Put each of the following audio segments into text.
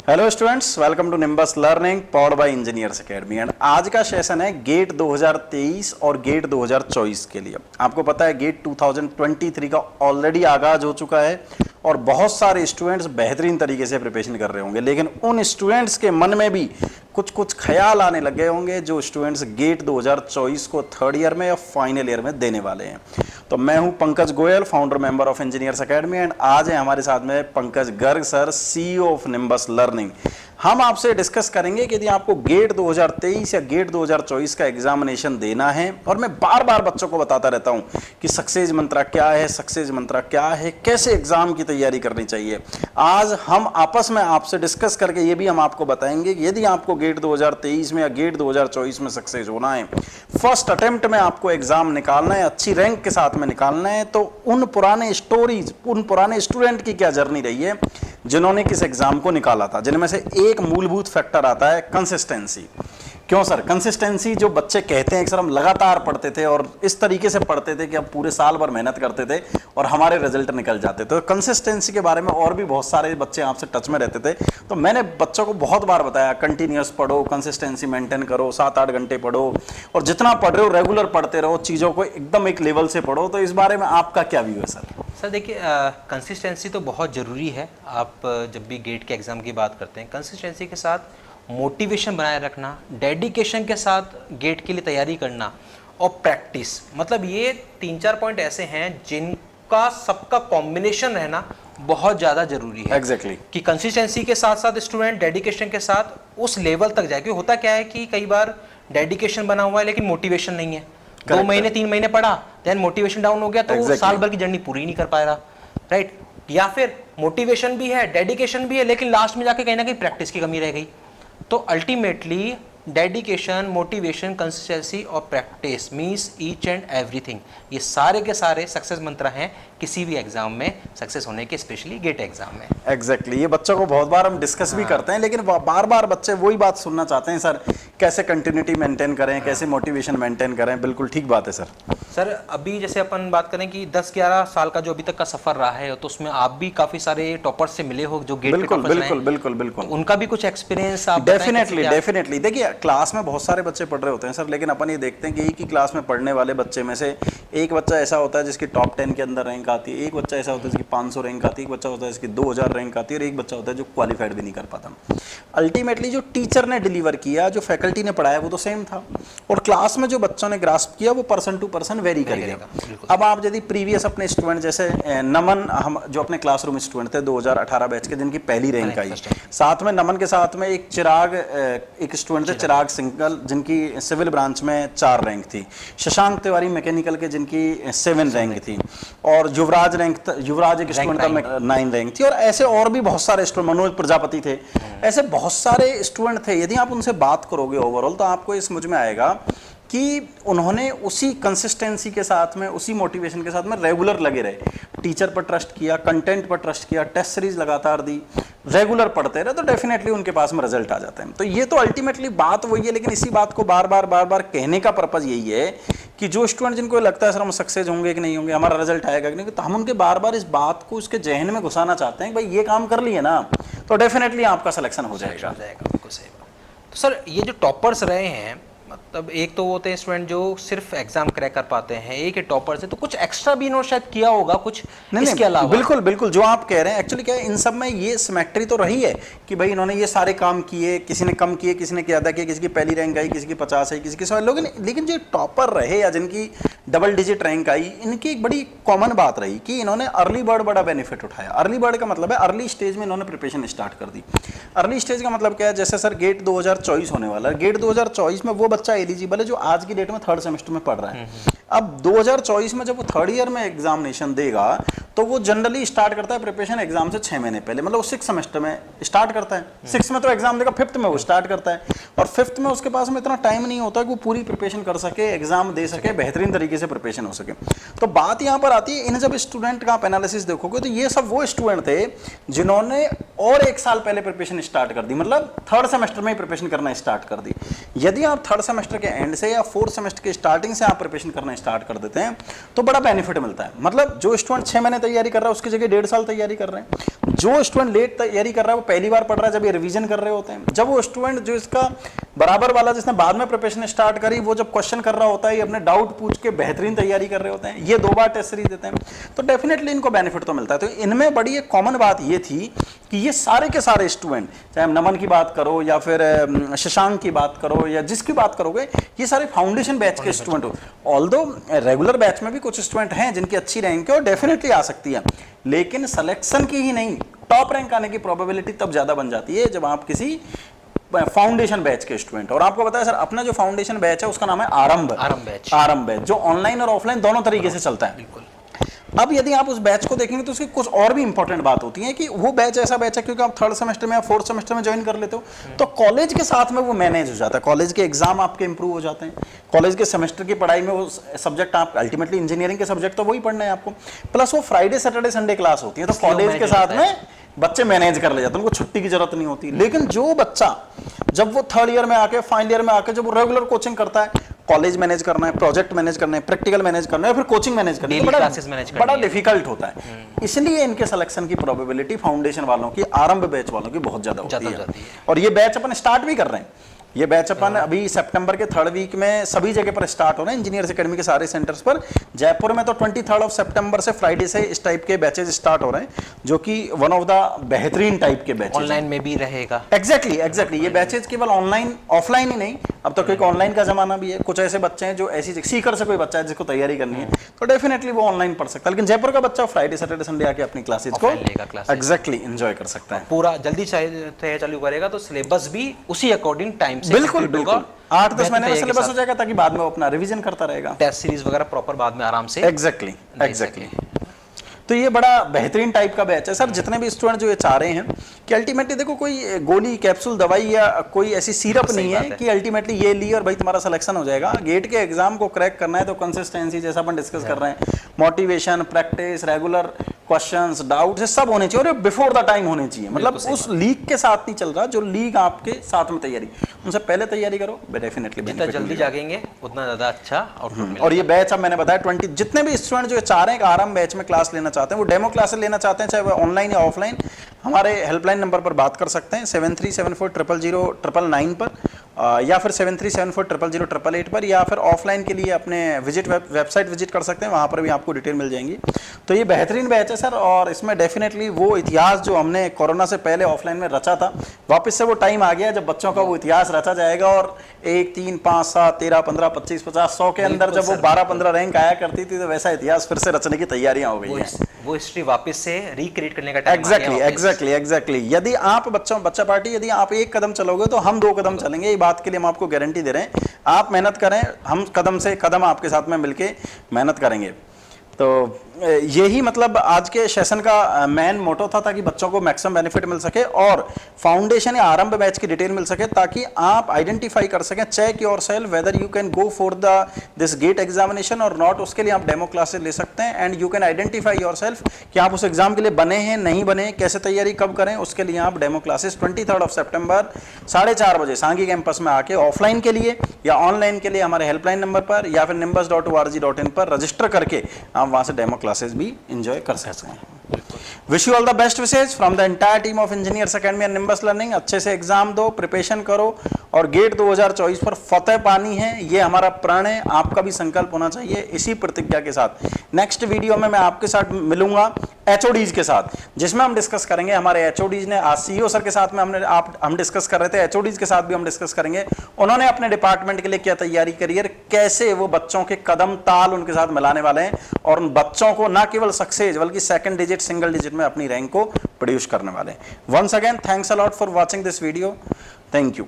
Hello students, welcome to Nimbus learning powered by engineers academy. And आज का session है gate 2023 और gate 2024 के लिए। आपको पता है गेट 2023 का ऑलरेडी आगाज हो चुका है और बहुत सारे स्टूडेंट्स बेहतरीन तरीके से प्रिपरेशन कर रहे होंगे, लेकिन उन स्टूडेंट्स के मन में भी कुछ कुछ ख्याल आने लग गए होंगे जो स्टूडेंट्स गेट 2024 को थर्ड ईयर में या फाइनल ईयर में देने वाले हैं। तो मैं हूं Pankaj Goyal, founder member of engineers academy, and आज है हमारे साथ में Pankaj Garg sir, CEO of nimbus learning. हम आपसे डिस्कस करेंगे कि यदि आपको गेट 2023 या गेट 2024 का एग्जामिनेशन देना है, और मैं बार बार बच्चों को बताता रहता हूं कि सक्सेस मंत्रा क्या है, सक्सेस मंत्रा क्या है, कैसे एग्जाम की तैयारी करनी चाहिए। आज हम आपस में आपसे डिस्कस करके ये भी हम आपको बताएंगे कि यदि आपको गेट 2023 में या गेट 2024 में सक्सेस होना है, फर्स्ट अटेम्प्ट में आपको एग्जाम निकालना है, अच्छी रैंक के साथ में निकालना है, तो उन पुराने स्टोरीज, उन पुराने स्टूडेंट की क्या जर्नी रही है जिन्होंने किस एग्जाम को निकाला था, जिनमें से एक मूलभूत फैक्टर आता है कंसिस्टेंसी। क्यों सर? कंसिस्टेंसी, जो बच्चे कहते हैं कि सर हम लगातार पढ़ते थे और इस तरीके से पढ़ते थे कि हम पूरे साल भर मेहनत करते थे और हमारे रिजल्ट निकल जाते थे। तो कंसिस्टेंसी के बारे में और भी बहुत सारे बच्चे आपसे टच में रहते थे, तो मैंने बच्चों को बहुत बार बताया कंटिन्यूअस पढ़ो, कंसिस्टेंसी मेंटेन करो, 7-8 घंटे पढ़ो और जितना पढ़ रहे हो रेगुलर पढ़ते रहो, चीज़ों को एकदम एक लेवल से पढ़ो। तो इस बारे में आपका क्या व्यू है सर? सर देखिए, कंसिस्टेंसी तो बहुत ज़रूरी है। आप जब भी गेट के एग्ज़ाम की बात करते हैं, कंसिस्टेंसी के साथ मोटिवेशन बनाए रखना, डेडिकेशन के साथ गेट के लिए तैयारी करना और प्रैक्टिस, मतलब ये 3-4 पॉइंट ऐसे हैं जिनका सबका कॉम्बिनेशन रहना बहुत ज़्यादा ज़रूरी है। एग्जैक्टली कि कंसिस्टेंसी के साथ साथ स्टूडेंट डेडिकेशन के साथ उस लेवल तक जाए। क्योंकि होता क्या है कि कई बार डेडिकेशन बना हुआ है लेकिन मोटिवेशन नहीं है। 2 महीने 3 महीने पढ़ा, देन मोटिवेशन डाउन हो गया तो वो साल भर की जर्नी पूरी नहीं कर पाएगा, राइट? या फिर मोटिवेशन भी है, डेडिकेशन भी है, लेकिन लास्ट में जाके कहीं ना कहीं प्रैक्टिस की कमी रह गई। तो अल्टीमेटली डेडिकेशन, मोटिवेशन, कंसिस्टेंसी और practice means each and everything, ये सारे के सारे सक्सेस मंत्र हैं किसी भी एग्जाम में सक्सेस होने के, स्पेशली गेट एग्जाम में। एग्जैक्टली ये बच्चों को बहुत बार हम डिस्कस भी करते हैं, लेकिन बार बार बच्चे वही बात सुनना चाहते हैं, सर कैसे कंटिन्यूटी मेंटेन करें, कैसे मोटिवेशन मेंटेन करें। बिल्कुल ठीक बात है सर। अभी जैसे अपन बात करें कि 10-11 साल का जो अभी तक का सफर रहा है, तो उसमें आप भी काफी सारे टॉपर्स से मिले हो जो गेट के टॉपर्स रहे हैं। बिल्कुल उनका भी कुछ एक्सपीरियंस आप डेफिनेटली देखिए, क्लास में बहुत सारे बच्चे पढ़ रहे होते हैं सर, लेकिन अपन ये देखते हैं कि एक ही क्लास में पढ़ने वाले बच्चे में से एक बच्चा ऐसा होता है जिसकी टॉप 10 के अंदर रैंक आती है, एक बच्चा ऐसा होता है जिसकी 500 रैंक आती है, एक बच्चा होता है जिसकी 2000 रैंक आती है, और एक बच्चा होता है जो क्वालिफाइड भी नहीं कर पाता। अल्टीमेटली जो टीचर ने डिलीवर किया, जो फैकल्टी ने पढ़ाया, वो तो सेम था, और क्लास में जो बच्चों ने ग्रास्प किया वो पर्सन टू पर्सन वेरी करेगा। अब आप यदि प्रीवियस अपने स्टूडेंट जैसे नमन, हम जो अपने क्लासरूम स्टूडेंट थे 2018 बैच के, जिनकी पहली रैंक आई, साथ में नमन के साथ में एक चिराग, एक स्टूडेंट थे चिराग सिंगल, जिनकी सिविल ब्रांच में 4 रैंक थी, शशांक तिवारी मैकेनिकल के जिनकी 7 रैंक थी, और युवराज एक स्टूडेंट था 9 रैंक थी, और ऐसे और भी बहुत सारे स्टूडेंट, मनोज प्रजापति थे, ऐसे बहुत सारे स्टूडेंट थे। यदि आप उनसे बात करोगे ओवरऑल तो आपको ये समझ में आएगा कि उन्होंने उसी कंसिस्टेंसी के साथ में, उसी मोटिवेशन के साथ में रेगुलर लगे रहे, टीचर पर ट्रस्ट किया, कंटेंट पर ट्रस्ट किया, टेस्ट सीरीज लगातार दी, रेगुलर पढ़ते रहे, तो डेफिनेटली उनके पास में रिजल्ट आ जाते हैं। तो ये तो अल्टीमेटली बात वही है, लेकिन इसी बात को बार बार कहने का पर्पज यही है कि जो स्टूडेंट जिनको लगता है सर हम सक्सेस होंगे कि नहीं होंगे, हमारा रिजल्ट आएगा कि नहीं, तो हम उनके बार इस बात को उसके जहन में घुसाना चाहते हैं कि भाई ये काम कर लिए ना तो डेफिनेटली आपका सिलेक्शन हो जाएगा। बिल्कुल सही बात। तो सर ये जो टॉपर्स रहे हैं, मतलब एक तो वो होते हैं स्टूडेंट जो सिर्फ एग्जाम क्रैक कर पाते हैं, एक ही टॉपर्स है, तो कुछ एक्स्ट्रा भी इन्होंने शायद किया होगा कुछ इसके अलावा। बिल्कुल जो आप कह रहे हैं, एक्चुअली क्या है, इन सब में ये सिमेट्री तो रही है कि भाई इन्होंने ये सारे काम किए, किसी ने कम किए, किसी ने ज़्यादा किए, किसी की पहली रैंक आई, किसी की 50 आई, किसी की 100, लेकिन जो टॉपर रहे या जिनकी डबल डिजिट रैंक आई, इनकी एक बड़ी कॉमन बात रही कि इन्होंने अर्ली बर्ड बड़ा बेनिफिट उठाया। अर्ली बर्ड का मतलब है अर्ली स्टेज में इन्होंने प्रिपरेशन स्टार्ट कर दी। अर्ली स्टेज का मतलब क्या है, जैसे सर गेट 2024 होने वाला है, गेट 2024 में वो बच्चा एलिजिबल है जो आज की डेट में 3rd सेमेस्टर में पढ़ रहा है। अब 2024 में जब वो 3rd ईयर में एग्जामिनेशन देगा तो वो जनरली स्टार्ट करता है प्रिपरेशन एग्जाम से 6 महीने पहले, मतलब वो 6th सेमेस्टर में स्टार्ट करता है। 6th में तो एग्जाम देगा, 5th में वो स्टार्ट करता है, और 5th में उसके पास में इतना टाइम नहीं होता कि वो पूरी प्रिपरेशन कर सके, एग्जाम दे सके, बेहतरीन तरीके से प्रिपरेशन हो सके। तो बात यहाँ पर आती है, इन जब स्टूडेंट का आप एनालिसिस देखोगे तो ये सब वो स्टूडेंट थे जिन्होंने और एक साल पहले प्रिपरेशन स्टार्ट कर दी, मतलब थर्ड सेमेस्टर में ही प्रिपरेशन करना स्टार्ट कर दी। यदि आप थर्ड सेमेस्टर के एंड से या फोर्थ सेमेस्टर के स्टार्टिंग से आप प्रिपरेशन करना स्टार्ट कर देते हैं तो बड़ा बेनिफिट मिलता है। मतलब जो स्टूडेंट 6 महीने तैयारी कर रहा है उसकी जगह 1.5 साल तैयारी कर रहे हैं। जो स्टूडेंट लेट तैयारी कर रहा है वो पहली बार पढ़ रहा है जब ये रिवीजन कर रहे होते हैं। जब वो स्टूडेंट जो इसका बराबर वाला जिसने बाद में प्रिपरेशन स्टार्ट करी वो जब क्वेश्चन कर रहा होता है, ये अपने डाउट पूछ के बेहतरीन तैयारी कर रहे होते हैं, ये 2 बार टेस्ट सीरीज देते हैं, तो डेफिनेटली इनको बेनिफिट तो मिलता है। तो इनमें बड़ी एक कॉमन बात ये थी कि ये सारे के सारे स्टूडेंट, चाहे हम नमन की बात करो या फिर शशांक की बात करो या जिसकी बात करोगे, ये सारे फाउंडेशन बैच के स्टूडेंट हो। ऑल्दो रेगुलर बैच में भी कुछ स्टूडेंट हैं जिनकी अच्छी रैंक है और डेफिनेटली आ सकती है, लेकिन सिलेक्शन की ही नहीं, टॉप रैंक आने की प्रोबेबिलिटी तब ज्यादा बन जाती है जब आप किसी फाउंडेशन बैच के स्टूडेंट। और आपको बताया सर, अपना जो फाउंडेशन बैच है उसका नाम है आरंभ बैच, जो ऑनलाइन और ऑफलाइन दोनों तरीके से चलता है। बिल्कुल। अब यदि आप उस बैच को देखेंगे तो उसकी कुछ और भी इंपॉर्टेंट बात होती है कि वो बैच ऐसा बैच है क्योंकि आप थर्ड सेमेस्टर में या फोर्थ सेमेस्टर में ज्वाइन कर लेते हो तो कॉलेज के साथ में वो मैनेज हो जाता है, कॉलेज के एग्जाम आपके इंप्रूव हो जाते हैं, कॉलेज के सेमेस्टर की पढ़ाई में वो सब्जेक्ट आप अल्टीमेटली इंजीनियरिंग के सब्जेक्ट तो वही पढ़ना है आपको, प्लस वो फ्राइडे सैटरडे संडे क्लास होती है तो कॉलेज के साथ में बच्चे मैनेज कर ले जाते हैं, उनको छुट्टी की जरूरत नहीं होती। लेकिन जो बच्चा जब वो थर्ड ईयर में आके फाइनल ईयर में आके जब वो रेगुलर कोचिंग करता है, कॉलेज मैनेज करना है, प्रोजेक्ट मैनेज करना है, प्रैक्टिकल मैनेज करना है, फिर कोचिंग मैनेज करना है, बड़ा डिफिकल्ट होता है। इसलिए इनके सिलेक्शन की प्रोबेबिलिटी फाउंडेशन वालों की, आरंभ बैच वालों की बहुत ज्यादा होती है। और ये बैच अपन स्टार्ट भी कर रहे हैं, ये बैच अपन अभी सितंबर के 3rd वीक में सभी जगह पर स्टार्ट हो रहे हैं, इंजीनियर्स एकेडमी के सारे सेंटर्स पर। जयपुर में तो 23 सितंबर से फ्राइडे से इस टाइप के बैचेज स्टार्ट हो रहे हैं जो कि वन ऑफ द बेहतरीन टाइप के बैचेज, ऑनलाइन में भी रहेगा। एग्जैक्टली ये बैचेज केवल ऑनलाइन ऑफलाइन ही नहीं, अब तो क्योंकि ऑनलाइन का जमाना भी है, कुछ ऐसे बच्चे हैं जो ऐसी सीकर से कोई बच्चा है जिसको तैयारी करनी है तो डेफिनेटली वो ऑनलाइन पढ़ सकता है, लेकिन जयपुर का बच्चा फ्राइडे सैटरडे संडे आके अपनी क्लासेज को एग्जैक्टली एंजॉय कर सकता है। पूरा जल्दी चालू करेगा तो सिलेबस भी उसी अकॉर्डिंग टाइम से बिल्कुल 8-10 महीने में सिलेबस हो जाएगा ताकि बाद में वो अपना रिवीजन करता रहेगा, टेस्ट सीरीज वगैरह प्रॉपर बाद में आराम से। एग्जैक्टली तो ये बड़ा बेहतरीन टाइप का बैच है सर। जितने भी स्टूडेंट जो ये चाह रहे हैं कि अल्टीमेटली देखो कोई गोली कैप्सूल दवाई या कोई ऐसी सिरप नहीं है कि अल्टीमेटली ये ली और भाई तुम्हारा सिलेक्शन हो जाएगा। गेट के एग्जाम को क्रैक करना है तो कंसिस्टेंसी जैसा अपन डिस्कस कर रहे हैं, motivation, practice, regular questions, doubts, सब होने चाहिए और बिफोर द टाइम होने चाहिए। मतलब उस लीग के साथ नहीं चल रहा, जो लीग आपके साथ में तैयारी, उनसे पहले तैयारी करो, डेफिनेटली जितना जल्दी जागेंगे उतना ज्यादा अच्छा आउटपुट मिलेगा। और ये बैच अब मैंने बताया 20 जितने भी स्टूडेंट जो चाह रहे हैं कि आराम बैच में क्लास लेना चाहते हैं, वो डेमो क्लासेस लेना चाहते हैं, चाहे वो ऑनलाइन या ऑफलाइन, हमारे हेल्पलाइन नंबर पर बात कर सकते हैं 7374000999 पर या फिर 7374000888 पर, या फिर ऑफलाइन के लिए अपने वेबसाइट विजिट कर सकते हैं, वहाँ पर भी आपको डिटेल मिल जाएंगी। तो ये बेहतरीन बैच है सर और इसमें डेफिनेटली वो इतिहास जो हमने कोरोना से पहले ऑफलाइन में रचा था, वापस से वो टाइम आ गया जब बच्चों का वो इतिहास रचा जाएगा और 1, 3, 5, 7, 13, 15, 25, 50, 100 के अंदर जब वो 12-15 रैंक आया करती थी तो वैसा इतिहास फिर से रचने की तैयारियां हो गई हैं। वो हिस्ट्री वापस से रिक्रिएट करने का टाइम एग्जैक्टली यदि आप बच्चा पार्टी यदि आप एक कदम चलोगे तो हम 2 कदम चलेंगे, ये बात के लिए हम आपको गारंटी दे रहे हैं। आप मेहनत करें, हम कदम से कदम आपके साथ में मिलके मेहनत करेंगे। तो यही मतलब आज के सेशन का मेन मोटो था, ताकि बच्चों को मैक्सिमम बेनिफिट मिल सके और फाउंडेशन या आरंभ बैच की डिटेल मिल सके, ताकि आप आइडेंटिफाई कर सकें, check yourself whether you can go for this GATE examination और नॉट। उसके लिए आप डेमो क्लासेस ले सकते हैं and you can identify yourself कि आप उस एग्जाम के लिए बने हैं, नहीं बने, कैसे तैयारी कब करें। उसके लिए आप डेमो क्लासेस 23 सितंबर 4:30 बजे सांगी कैंपस में आके ऑफलाइन के लिए या ऑनलाइन के लिए हमारे हेल्पलाइन नंबर पर या फिर nimbus.org.in पर रजिस्टर करके आप वहां से डेमो क्लासेस भी एंजॉय कर सकते हैं। Wish you all the best wishes from the entire team of engineers academy and nimbus learning. अच्छे से एग्जाम दो, प्रिपरेशन करो और गेट 2024 पर फतेह पानी है, ये हमारा प्रण है। आपका भी संकल्प होना चाहिए इसी प्रतिज्ञा के साथ। नेक्स्ट वीडियो में मैं आपके साथ मिलूंगा एचओडीज के साथ, जिसमें हम डिस्कस करेंगे हमारे एचओडीज ने, आज सीईओ सर के साथ में हम डिस्कस कर रहे थे, एचओडीज के साथ भी हम डिस्कस करेंगे उन्होंने अपने डिपार्टमेंट के लिए क्या तैयारी करी है, कैसे वो बच्चों के कदम ताल उनके साथ मिलाने वाले हैं और उन बच्चों को ना केवल सक्सेस बल्कि सेकंड डिजिट, सिंगल डिजिट में अपनी रैंक को प्रोड्यूस करने वाले हैं। Once again thanks a lot for watching this video. Thank you.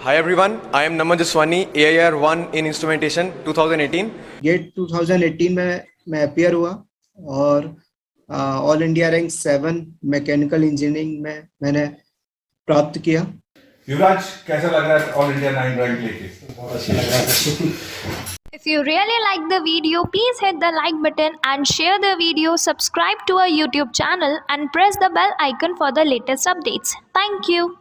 Hi everyone, I am Naman Jaswani, AIR 1 in Instrumentation 2018. Gate 2018 में मैं अपियर हुआ और all India rank 7 mechanical engineering में मैंने प्राप्त किया। युवराज कैसा लग रहा है ऑल इंडिया 9 रैंक लेके? If you really like the video, please hit the like button and share the video, subscribe to our YouTube channel and press the bell icon for the latest updates. Thank you.